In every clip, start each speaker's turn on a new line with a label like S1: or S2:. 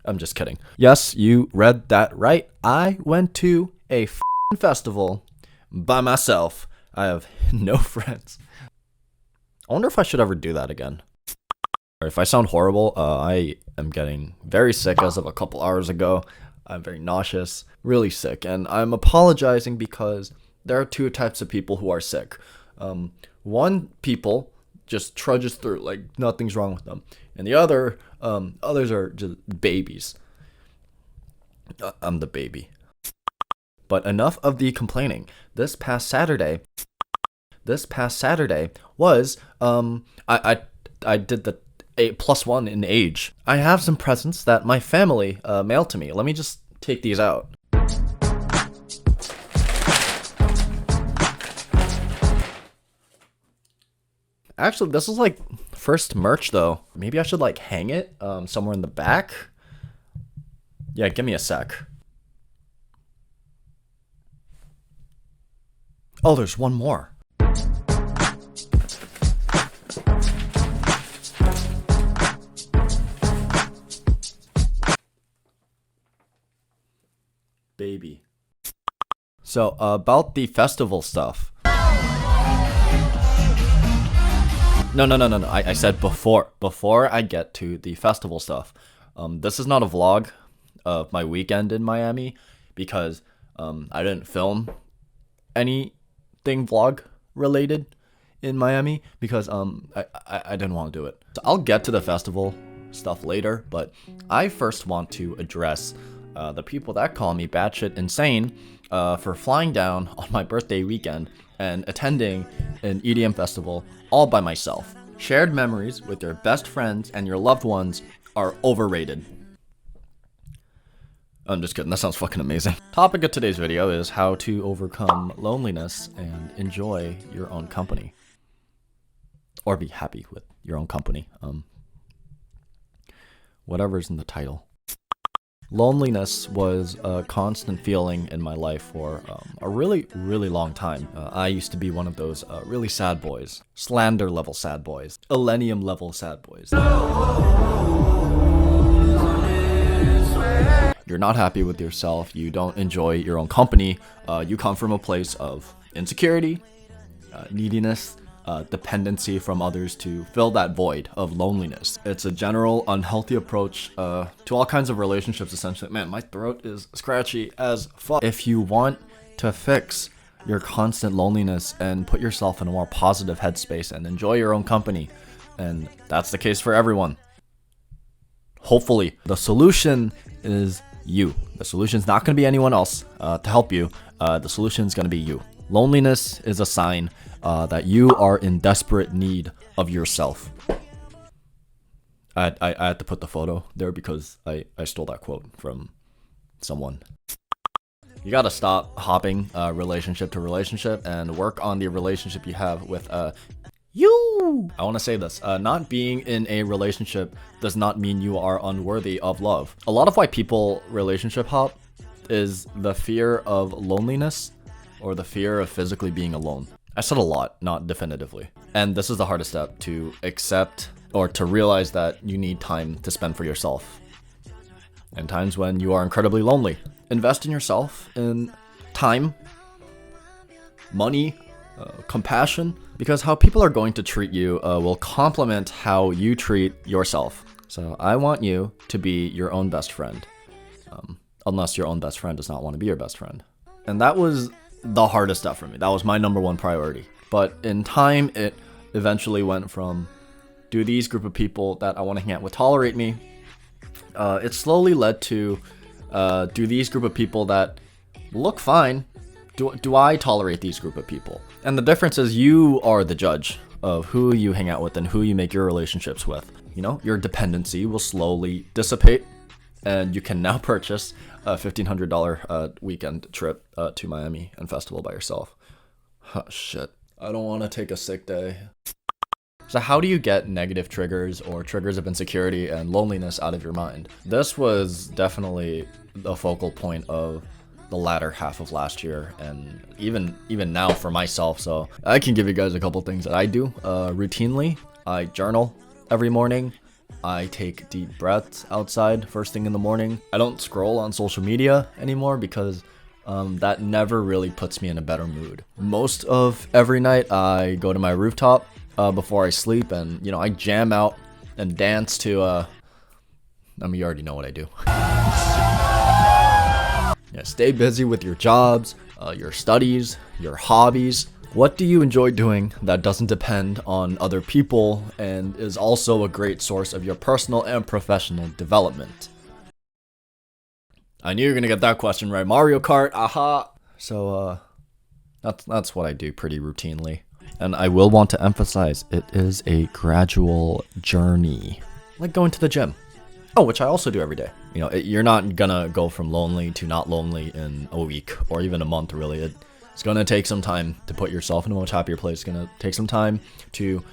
S1: I'm just kidding. Yes, you read that right. I went to a festival by myself. I have no friends. I wonder if I should ever do that again. If I sound horrible, I am getting very sick as of a couple hours ago. I'm very nauseous, really sick, and I'm apologizing because there are two types of people who are sick. One people just trudges through like nothing's wrong with them, and the others are just babies. I'm the baby. But enough of the complaining. This past Saturday was I did the 8+1 in age. I have some presents that my family mailed to me. Let me just take these out. Actually, this is like first merch though. Maybe I should like hang it somewhere in the back. Yeah, give me a sec. Oh, there's one more. Baby. So, about the festival stuff. No. I said before I get to the festival stuff. This is not a vlog of my weekend in Miami because I didn't film anything vlog related in Miami because I didn't want to do it. So I'll get to the festival stuff later, but I first want to address the people that call me batshit insane for flying down on my birthday weekend and attending an EDM festival all by myself. Shared memories with your best friends and your loved ones are overrated. I'm just kidding, that sounds fucking amazing. Topic of today's video is how to overcome loneliness and enjoy your own company. Or be happy with your own company. Whatever's in the title. Loneliness was a constant feeling in my life for a really long time. I used to be one of those really sad boys. Slander level sad boys. Millennium level sad boys. You're not happy with yourself. You don't enjoy your own company. You come from a place of insecurity, neediness, dependency from others to fill that void of loneliness. It's a general unhealthy approach to all kinds of relationships, essentially. Man, my throat is scratchy as fuck. If you want to fix your constant loneliness and put yourself in a more positive headspace and enjoy your own company, and that's the case for everyone, hopefully, the solution is you. The solution's not going to be anyone else to help you. The solution is going to be you. Loneliness is a sign that you are in desperate need of yourself. I had to put the photo there because I stole that quote from someone. You gotta stop hopping relationship to relationship and work on the relationship you have with you. I want to say this. Not being in a relationship does not mean you are unworthy of love. A lot of why people relationship hop is the fear of loneliness or the fear of physically being alone. I said a lot, not definitively. And this is the hardest step, to accept or to realize that you need time to spend for yourself. And times when you are incredibly lonely. Invest in yourself, in time, money, compassion, because how people are going to treat you will complement how you treat yourself. So I want you to be your own best friend, unless your own best friend does not want to be your best friend. And that was the hardest stuff for me. That was my number one priority. But in time, it eventually went from, do these group of people that I want to hang out with tolerate me? It slowly led to, do these group of people that look fine, do I tolerate these group of people? And the difference is you are the judge of who you hang out with and who you make your relationships with. You know, your dependency will slowly dissipate, and you can now purchase a $1,500 weekend trip to Miami and festival by yourself. Oh, shit. I don't want to take a sick day. So how do you get negative triggers or triggers of insecurity and loneliness out of your mind? This was definitely the focal point of the latter half of last year, and even now for myself. So I can give you guys a couple things that I do routinely. I journal every morning. I take deep breaths outside first thing in the morning. I don't scroll on social media anymore because that never really puts me in a better mood. Most of every night I go to my rooftop before I sleep, and I jam out and dance to you already know what I do. Yeah, stay busy with your jobs, your studies, your hobbies. What do you enjoy doing that doesn't depend on other people and is also a great source of your personal and professional development? I knew you were gonna get that question right. Mario Kart, aha! So, that's what I do pretty routinely. And I will want to emphasize, it is a gradual journey. Like going to the gym. Oh, which I also do every day. You're not gonna go from lonely to not lonely in a week or even a month, really. It's gonna take some time to put yourself in a much happier place. It's gonna take some time to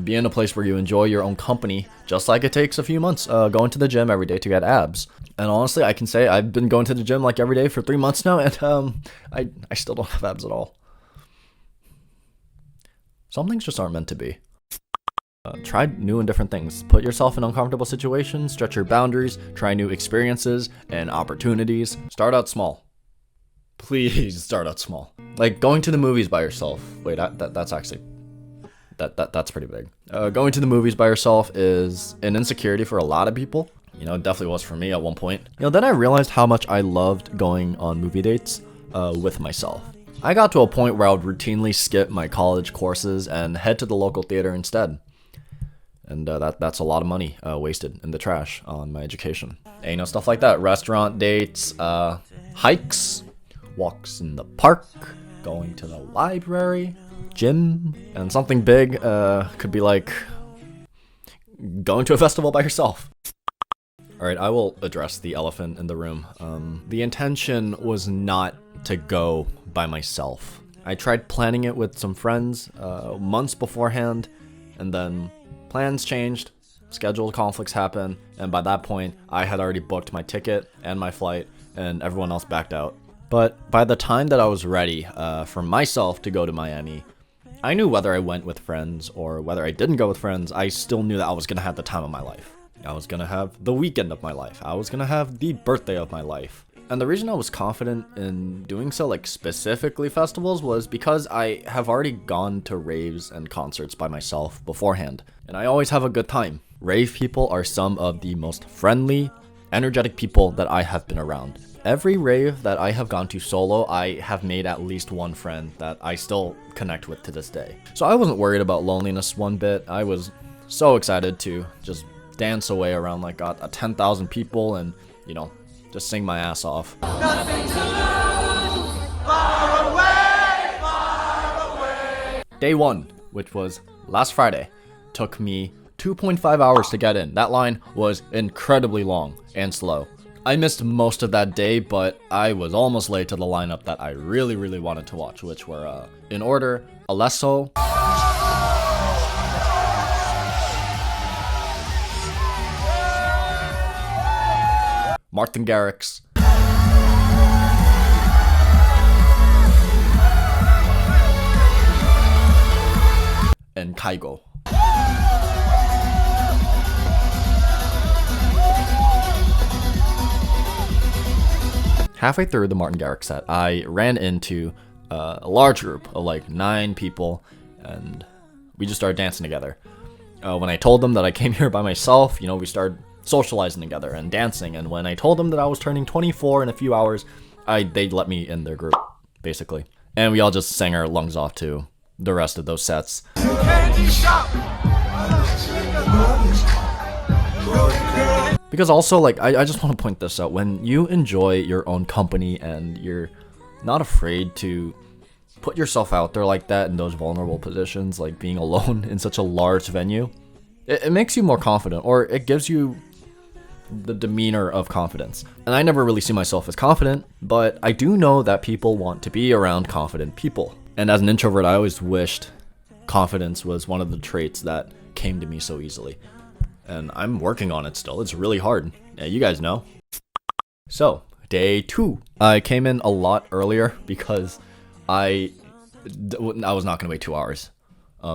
S1: be in a place where you enjoy your own company, just like it takes a few months going to the gym every day to get abs. And honestly, I can say I've been going to the gym like every day for 3 months now, and I still don't have abs at all. Some things just aren't meant to be. Try new and different things. Put yourself in uncomfortable situations, stretch your boundaries, try new experiences and opportunities. Start out small. Please start out small. Like going to the movies by yourself. Wait, that's actually... That's pretty big. Going to the movies by yourself is an insecurity for a lot of people. It definitely was for me at one point. Then I realized how much I loved going on movie dates with myself. I got to a point where I would routinely skip my college courses and head to the local theater instead. And that's a lot of money wasted in the trash on my education. And stuff like that. Restaurant dates, hikes, walks in the park, going to the library, gym, and something big could be like going to a festival by yourself. Alright, I will address the elephant in the room. The intention was not to go by myself. I tried planning it with some friends months beforehand, and then plans changed, scheduled conflicts happened, and by that point, I had already booked my ticket and my flight, and everyone else backed out. But by the time that I was ready for myself to go to Miami, I knew whether I went with friends or whether I didn't go with friends, I still knew that I was going to have the time of my life. I was going to have the weekend of my life. I was going to have the birthday of my life. And the reason I was confident in doing so, like specifically festivals, was because I have already gone to raves and concerts by myself beforehand, and I always have a good time. Rave people are some of the most friendly, energetic people that I have been around. Every rave that I have gone to solo, I have made at least one friend that I still connect with to this day. So I wasn't worried about loneliness one bit. I was so excited to just dance away around like 10,000 people and, just sing my ass off.
S2: Nothing to lose, far away, far away.
S1: Day 1, which was last Friday, took me 2.5 hours to get in. That line was incredibly long and slow. I missed most of that day, but I was almost late to the lineup that I really, really wanted to watch, which were, in order, Alesso, Martin Garrix, and Kygo. Halfway through the Martin Garrix set, I ran into a large group of like 9 people, and we just started dancing together. When I told them that I came here by myself, we started socializing together and dancing, and when I told them that I was turning 24 in a few hours, they let me in their group, basically. And we all just sang our lungs off to the rest of those sets. Because also, like, I just want to point this out. When you enjoy your own company and you're not afraid to put yourself out there like that in those vulnerable positions, like being alone in such a large venue, it makes you more confident, or it gives you the demeanor of confidence. And I never really see myself as confident, but I do know that people want to be around confident people. And as an introvert, I always wished confidence was one of the traits that came to me so easily. And I'm working on it still. It's really hard. Yeah, you guys know. So, day 2. I came in a lot earlier because I was not going to wait 2 hours.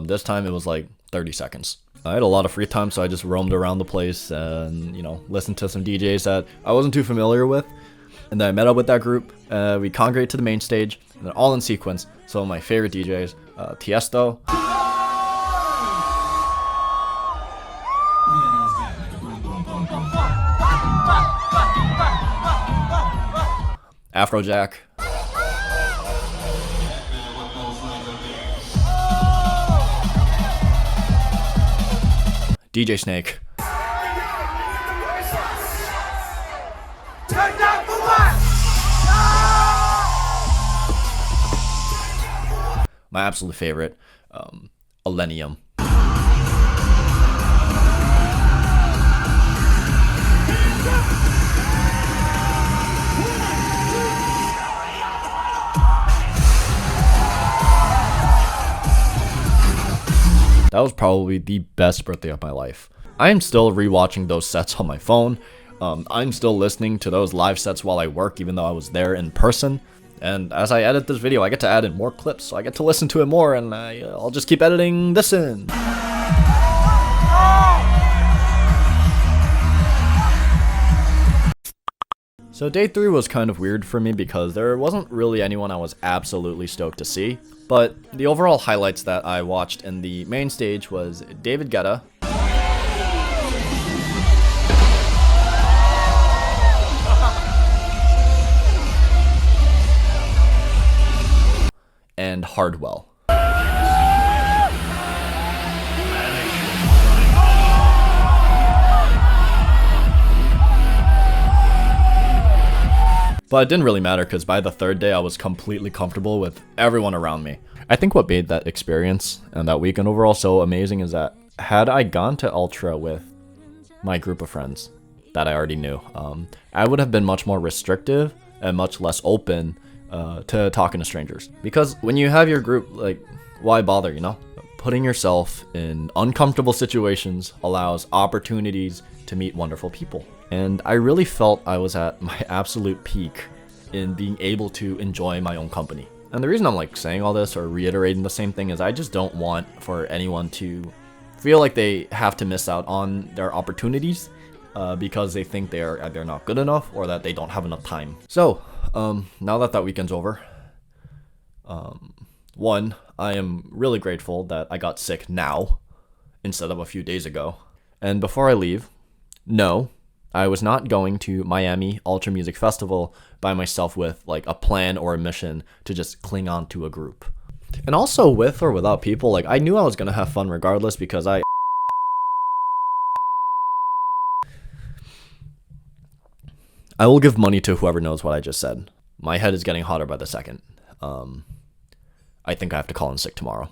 S1: This time it was like 30 seconds. I had a lot of free time, so I just roamed around the place and, you know, listened to some DJs that I wasn't too familiar with. And then I met up with that group. We congregated to the main stage, and then all in sequence. Some of my favorite DJs, Tiesto, Afrojack, DJ Snake,
S2: Turn down for what?
S1: my absolute favorite, Millennium. That was probably the best birthday of my life. I am still rewatching those sets on my phone. I'm still listening to those live sets while I work, even though I was there in person. And as I edit this video, I get to add in more clips, so I get to listen to it more, and I'll just keep editing this in. So day 3 was kind of weird for me because there wasn't really anyone I was absolutely stoked to see. But the overall highlights that I watched in the main stage was David Guetta, and Hardwell. But it didn't really matter because by the 3rd day I was completely comfortable with everyone around me. I think what made that experience and that weekend overall so amazing is that had I gone to Ultra with my group of friends that I already knew, I would have been much more restrictive and much less open to talking to strangers. Because when you have your group, like, why bother, you know? Putting yourself in uncomfortable situations allows opportunities to meet wonderful people. And I really felt I was at my absolute peak in being able to enjoy my own company. And the reason I'm like saying all this or reiterating the same thing is I just don't want for anyone to feel like they have to miss out on their opportunities because they think they're either not good enough or that they don't have enough time. So now that weekend's over, one, I am really grateful that I got sick now instead of a few days ago. And before I leave, no, I was not going to Miami Ultra Music Festival by myself with like a plan or a mission to just cling on to a group. And also with or without people, like I knew I was gonna have fun regardless because I will give money to whoever knows what I just said. My head is getting hotter by the second. I think I have to call in sick tomorrow.